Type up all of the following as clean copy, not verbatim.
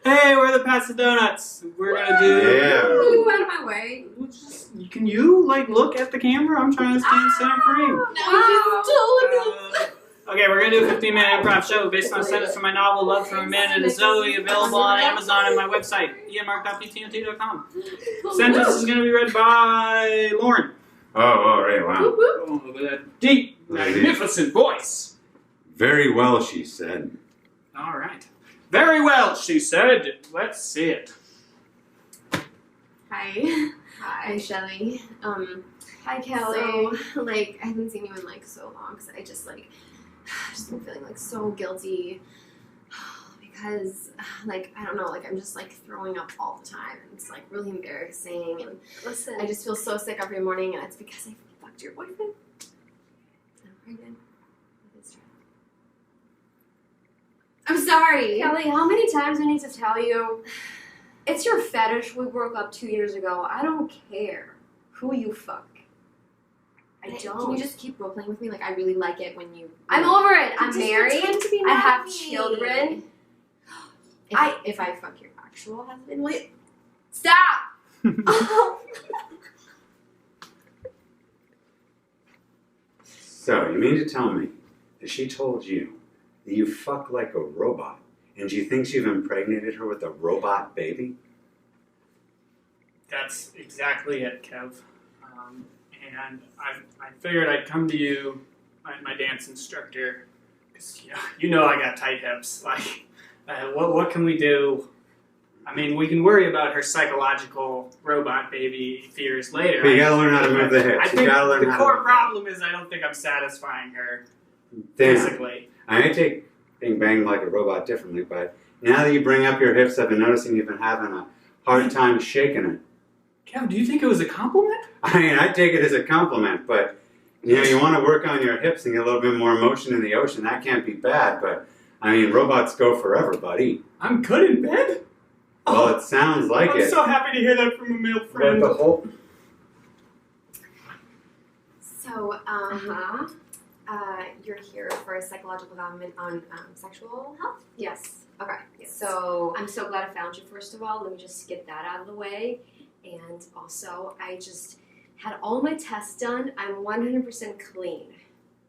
Hey, we're the Pats of Donuts. We're gonna do. Yeah. Can you move out of my way? Can you look at the camera? I'm trying to stay in center frame. Okay, we're gonna do a 15-minute improv show based on a sentence from my novel "Love from Amanda to Zoey," available on Amazon and my website, ianmark.ptmt.com. Sentence is gonna be read by Lauren. Oh, all right, wow. Oh, with a deep, magnificent voice. Very well, she said. All right. Very well, she said. Let's see it. Hi. Hi, Shelly. Hi, Kelly. So, I haven't seen you in so long because I just been feeling so guilty because I don't know, I'm just throwing up all the time and it's really embarrassing and listen, I just feel so sick every morning and it's because I fucked your boyfriend. I'm pregnant. I'm sorry. Kelly, how many times do I need to tell you? It's your fetish. We broke up 2 years ago. I don't care who you fuck. I don't. Can you just keep role playing with me? I really like it when you. I'm over it. I'm just married. pretend to be I have happy. children. If I fuck your actual husband, will you? Stop! So, you mean to tell me that she told you that you fuck like a robot and she thinks you've impregnated her with a robot baby? That's exactly it, Kev. And I figured I'd come to you, my dance instructor, because you know I got tight hips. What can we do? I mean, we can worry about her psychological robot baby fears later. But you gotta learn how to move the hips. I You think gotta learn the how to core move problem is I don't think I'm satisfying her Damn. physically. I take being banged like a robot differently, but now that you bring up your hips, I've been noticing you've been having a hard time shaking it. Kev, do you think it was a compliment? I mean, I take it as a compliment, but you want to work on your hips and get a little bit more motion in the ocean. That can't be bad, but I mean, robots go forever, buddy. I'm good in bed? Well, it sounds like I'm it. so happy to hear that from a male friend. But the whole... So, you're here for a psychological comment on sexual health? Yes. Okay. Yes. So, I'm so glad I found you, first of all. Let me just get that out of the way. And also, I just had all my tests done. I'm 100% clean.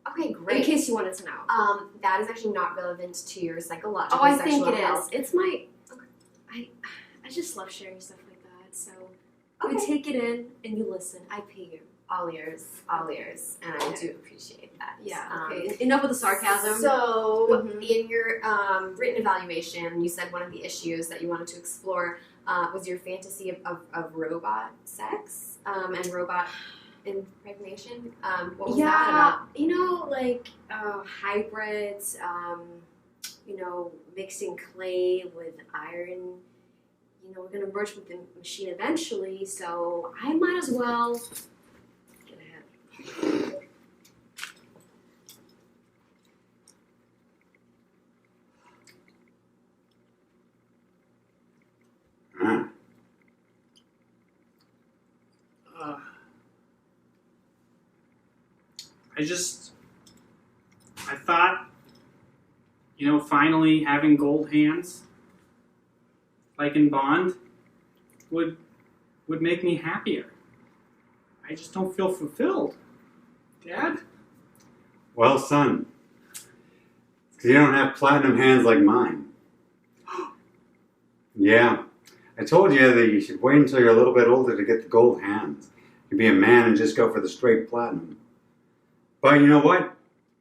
okay, great. In case you wanted to know. That is actually not relevant to your psychological Oh, I sexual think it health. is. It's my... I just love sharing stuff like that. So, we take it in and you listen. I pay you. All ears, and I do appreciate that. Yeah, okay. Enough with the sarcasm. So, in your written evaluation, you said one of the issues that you wanted to explore was your fantasy of robot sex and robot impregnation. What was that about? Hybrids, mixing clay with iron. We're going to merge with the machine eventually, so I might as well get ahead. I thought, finally having gold hands, like in Bond, would make me happier. I just don't feel fulfilled. Dad? Well, son, because you don't have platinum hands like mine. Yeah, I told you that you should wait until you're a little bit older to get the gold hands. You be a man and just go for the straight platinum. But you know what?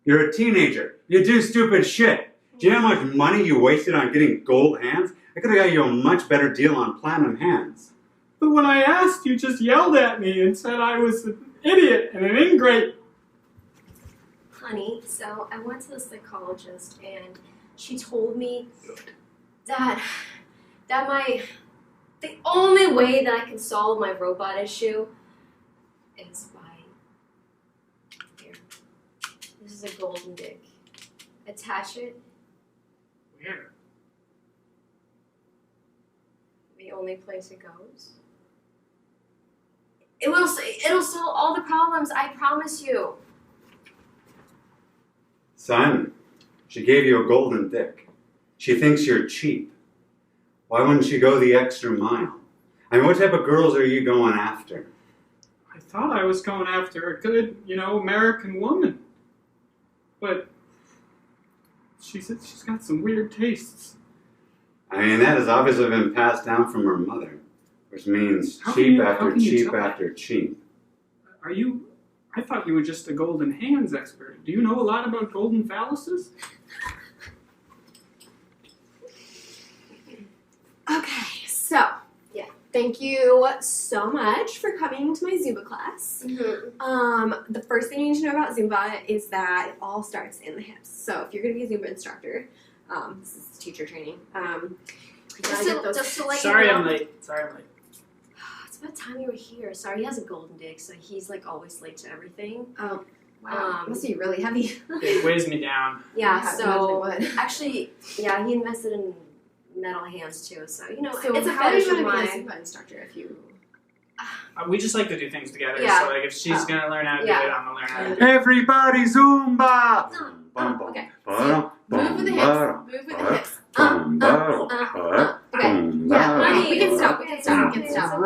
You're a teenager. You do stupid shit. Do you know how much money you wasted on getting gold hands? I could have got you a much better deal on platinum hands. But when I asked, you just yelled at me and said I was an idiot and an ingrate. Honey, so I went to the psychologist and she told me that the only way that I can solve my robot issue is by here. This is a golden dick. Attach it. Where? The only place it goes. It'll solve all the problems, I promise you. Son, she gave you a golden dick. She thinks you're cheap. Why wouldn't she go the extra mile? I mean, what type of girls are you going after? I thought I was going after a good, American woman. But she's got some weird tastes. I mean, that has obviously been passed down from her mother, which means How cheap can after you cheap tell that? after cheap. I thought you were just a golden hands expert. Do you know a lot about golden phalluses? Okay, so thank you so much for coming to my Zumba class. Mm-hmm. The first thing you need to know about Zumba is that it all starts in the hips. So if you're going to be a Zumba instructor, this is teacher training. Just to let Sorry, you know. I'm late. It's about time you were here. Sorry, he has a golden dick, so he's like always late to everything. Oh, wow. Must be really heavy. It weighs me down. Yeah, so imagine it would. actually, yeah, he invested in metal hands too, so So it's a how do you fetish of want to be a mine. Zumba instructor if you... We just like to do things together. Yeah. So like if she's gonna learn how to do Yeah. it, I'm gonna learn how to do it. Everybody Zumba! okay. Move with the hips. Move with the hips. Okay. Yeah, we can stop.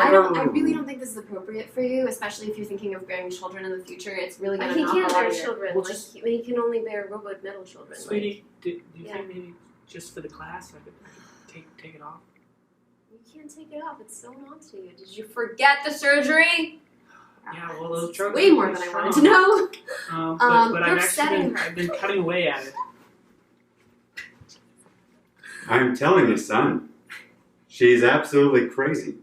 I really don't think this is appropriate for you, especially if you're thinking of bearing children in the future. It's really going to He knock can't a lot bear of your... children. Well, Like just- he can only bear robot metal children. Sweetie, do you Yeah. think maybe just for the class I could take it off? You can't take it off. It's sewn onto you. Did you forget the surgery? Yeah, well those drugs Way are more pretty than I wanted strong. to know. But you're I've upsetting her. I've been cutting away at it. I'm telling you, son, she's absolutely crazy.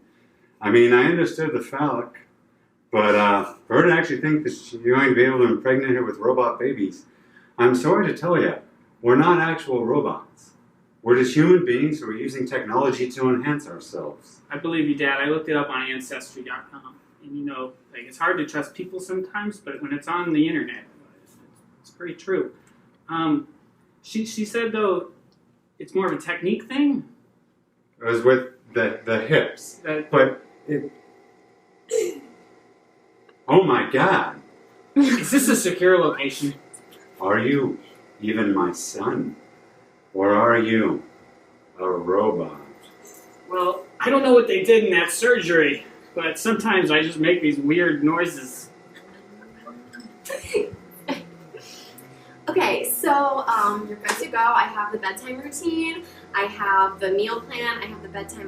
I mean, I understood the phallic, but for her to actually think that you're going to be able to impregnate her with robot babies, I'm sorry to tell you, we're not actual robots. We're just human beings who are using technology to enhance ourselves. I believe you, Dad. I looked it up on Ancestry.com, and it's hard to trust people sometimes, but when it's on the internet, it's pretty true. She said though, it's more of a technique thing. It was with the hips, but it... Oh my God! Is this a secure location? Are you even my son? Or are you a robot? Well, I don't know what they did in that surgery, but sometimes I just make these weird noises. Okay, so you're good to go. I have the bedtime routine. I have the meal plan. I have the bedtime.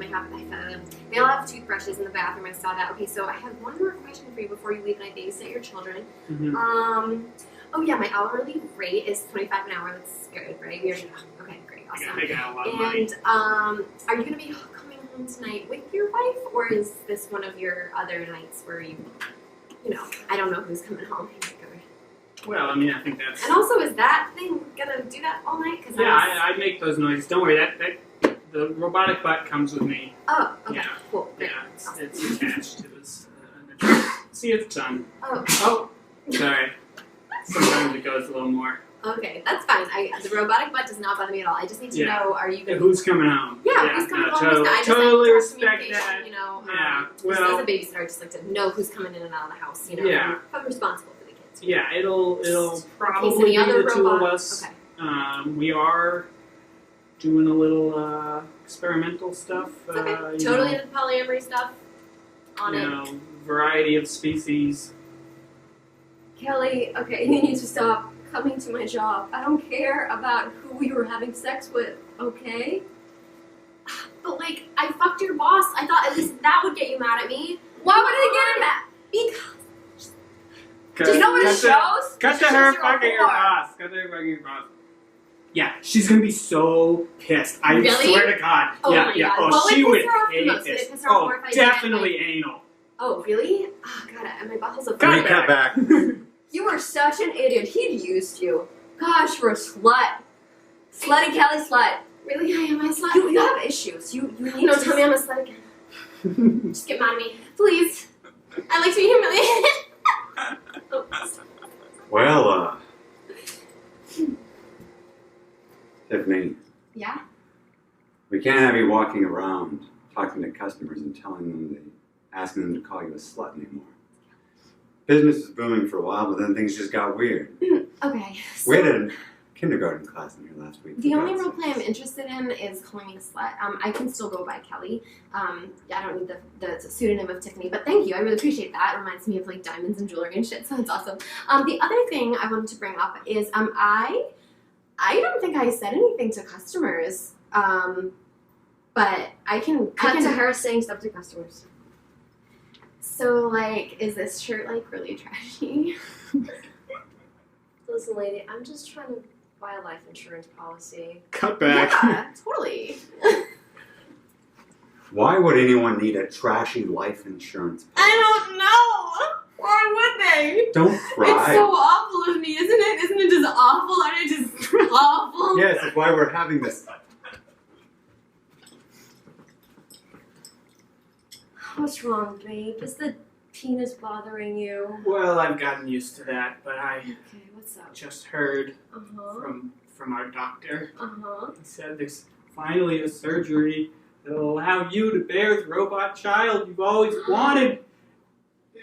They all have toothbrushes in the bathroom. I saw that. Okay, so I have one more question for you before you leave and I babysit your children. Mm-hmm. Oh yeah, my hourly rate is $25 an hour. That's good, right? Okay, great, awesome. I got a lot of money. And are you gonna be coming home tonight with your wife, or is this one of your other nights where I don't know who's coming home? Well, I mean, I think that's... And also, is that thing gonna do that all night? Cause Yeah, I make those noises. Don't worry, that the robotic butt comes with me. Oh, okay, Yeah. cool. Great. Yeah, it's attached to this. See, it's done. Oh, Oh, sorry. Sometimes it goes a little more. okay, that's fine. The robotic butt does not bother me at all. I just need to know: are you gonna? Who's coming home? Yeah, who's coming home? Totally, I just totally like respect communication, that. Yeah, just well, as a babysitter, I just like to know who's coming in and out of the house. Yeah. I'm responsible for the kids. yeah, it'll In case probably any be other the two of robot- us. Okay. We are doing a little experimental stuff. Okay. you Totally know, into the polyamory stuff. On you it. know, variety of species. Kelly, okay, you need to stop coming to my job. I don't care about who you were having sex with, okay? But like, I fucked your boss. I thought at least that would get you mad at me. Why would it get him mad? Because Do you know what it Cut to- shows? Cut It to shows her you're a fucking your whore. boss. Cut to her fucking your boss. Yeah, she's gonna be so pissed. I Really? swear to God. Oh yeah, my yeah. God. Oh, What would she piss would her off the hate most? Would this. it piss her off Oh, more if I did, definitely anal. Oh, really? Oh, God, and my bottles of Cut back. You were such an idiot. He'd used you. Gosh, you're a slut. Slutty Kelly slut. Really? I am a slut? You have issues. You need No, to tell me I'm a slut again. Just get mad at me. Please. I like to be humiliated. Oh, Well, Tiffany, yeah? we can't have you walking around talking to customers and asking them to call you a slut anymore. Business was booming for a while, but then things just got weird. Okay. We had to kindergarten class in here last week. The only role play I'm interested in is calling me a slut. I can still go by Kelly. Yeah, I don't need the pseudonym of Tiffany, but thank you. I really appreciate that. It reminds me of like diamonds and jewelry and shit, so that's awesome. The other thing I wanted to bring up is I don't think I said anything to customers, but I can Cut to her saying stuff to customers. So like, is this shirt like really trashy? Listen, lady, I'm just trying to buy a life insurance policy. Cut back. Yeah, totally. Why would anyone need a trashy life insurance policy? I don't know. Why would they? Don't cry. It's so awful of me, isn't it? Isn't it just awful? Aren't I just awful? Yes, that's why we're having this. What's wrong, babe? Is the penis bothering you? Well, I've gotten used to that, but I Okay, what's up? just heard Uh-huh. from our doctor. Uh-huh. He said there's finally a surgery that'll allow you to bear the robot child you've always wanted.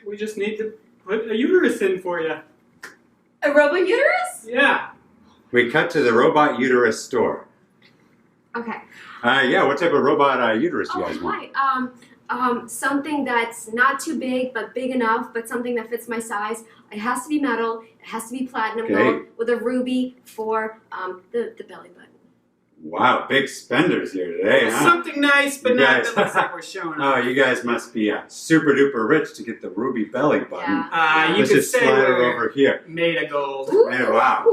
We just need to put a uterus in for you. A robo uterus? Yeah. We cut to the robot uterus store. Okay. Yeah, what type of robot uterus do you guys want? Hi. Something that's not too big, but big enough, but something that fits my size. It has to be metal. It has to be platinum Okay. gold with a ruby for the belly button. Wow, big spenders here today, huh? Something nice, but You not guys- that looks like we're showing Oh, up. you guys must be super duper rich to get the ruby belly button. Yeah. You Let's could just say slide it we're over here. made of gold. Ooh, Yeah, wow.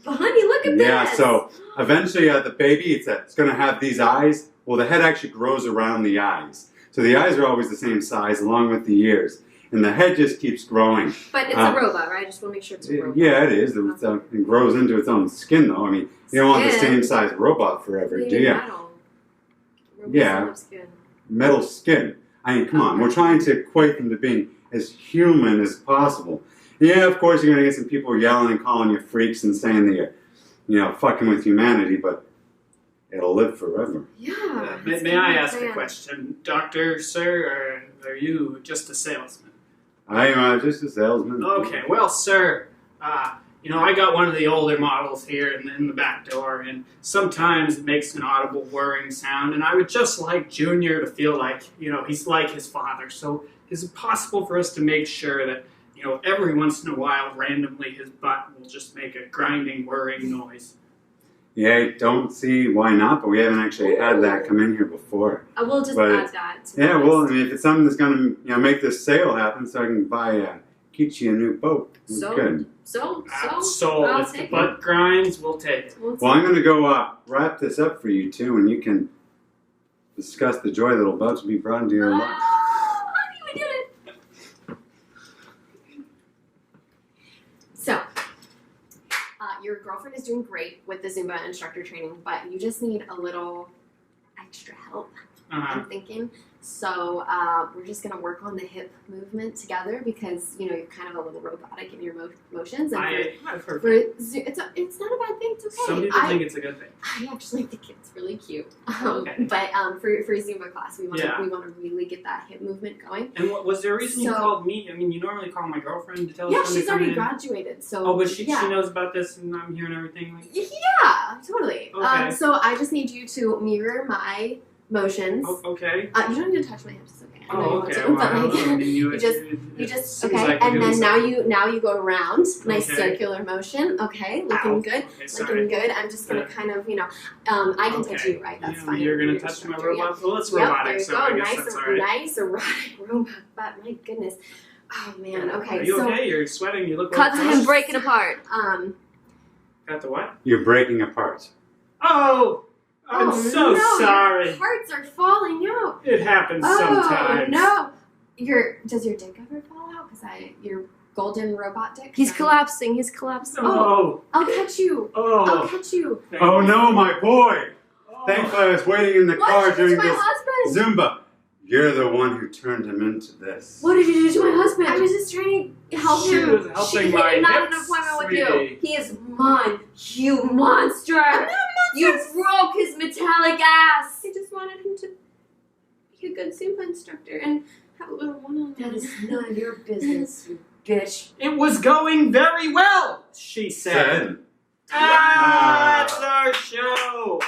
Honey, look at Yeah, this. so eventually the baby, it's going to have these eyes. Well, the head actually grows around the eyes. So the eyes are always the same size along with the ears. And the head just keeps growing. But it's a robot, right? I just want to make sure it's a robot. Yeah, it is. It grows into its own skin, though. I mean, you don't want the same size robot forever, do you? Metal. Robots Yeah. don't have skin. Metal skin. I mean, come on. We're trying to equate them to being as human as possible. Yeah, of course, you're going to get some people yelling and calling you freaks and saying that you're, fucking with humanity, but it'll live forever. Yeah. May I ask a question? Doctor, sir, or are you just a salesman? I'm just a salesman. Okay, well, sir, I got one of the older models here in the back door, and sometimes it makes an audible whirring sound, and I would just like Junior to feel like, he's like his father. So is it possible for us to make sure that, every once in a while, randomly, his butt will just make a grinding, whirring noise? Yeah, I don't see why not, but we haven't actually had that come in here before. I will just But add that. To Yeah, my well, I list. mean, if it's something that's going to make this sale happen so I can buy Kichi a new boat, we're So? good. So, So if the butt grinds, we'll take it. Well, I'm going to go wrap this up for you, too, and you can discuss the joy that'll about to be brought into your life. Honey, we did it. So, your girlfriend is doing great with the Zumba instructor training, but you just need a little extra help, I'm thinking. So, we're just going to work on the hip movement together because, you're kind of a little robotic in your motions. And I've heard for that. it's not a bad thing, it's okay. Some people think it's a good thing. I actually think it's really cute. Okay. But for Zumba class, we want to really get that hip movement going. And was there a reason you So- called me? I mean, you normally call my girlfriend to tell us Yeah, when to she's come already in. graduated. So Oh, but she yeah. knows about this and I'm hearing everything. Like, Yeah, totally. Okay. So I just need you to mirror my motions. oh, okay. You don't need to touch my hips. It's okay. I know you Oh, want okay. to, Well, but I don't know. I like, mean, you just it seems okay. like you're And doing then something. now you go around, nice Okay. circular motion. Okay, looking Ow. good. Okay, sorry. Looking good. I'm just gonna kind of, I can touch Okay. you, right? That's Yeah, fine. You're gonna Your touch my instructor, yeah. robot. Well, it's Yep, robotic, there you so go. I guess Nice, that's alright. nice erotic robot butt. My goodness. Oh man. Okay. Are you so okay? You're sweating. You look Cut like to him breaking apart. Got the what? You're breaking apart. Oh, I'm oh, so no, sorry. Your parts are falling out. It happens Oh sometimes. no. Does your dick ever fall out? Because your golden robot dick. He's collapsing. He's collapsing. Oh, I'll catch you. oh. I'll catch you. Oh, no, my boy! Oh. Thankfully, I was waiting in the What car did you do during to my this husband? Zumba. You're the one who turned him into this. What did you do to my husband? I was just trying to help She him. was helping She my did not hips, an appointment with sweetie. you. He is mine, you monster! I'm not a You monster. broke his metallic ass! I just wanted him to be a good Zumba instructor and have a little one-on-one. That is none of your business, you bitch. It was going very well, she said. That's our show.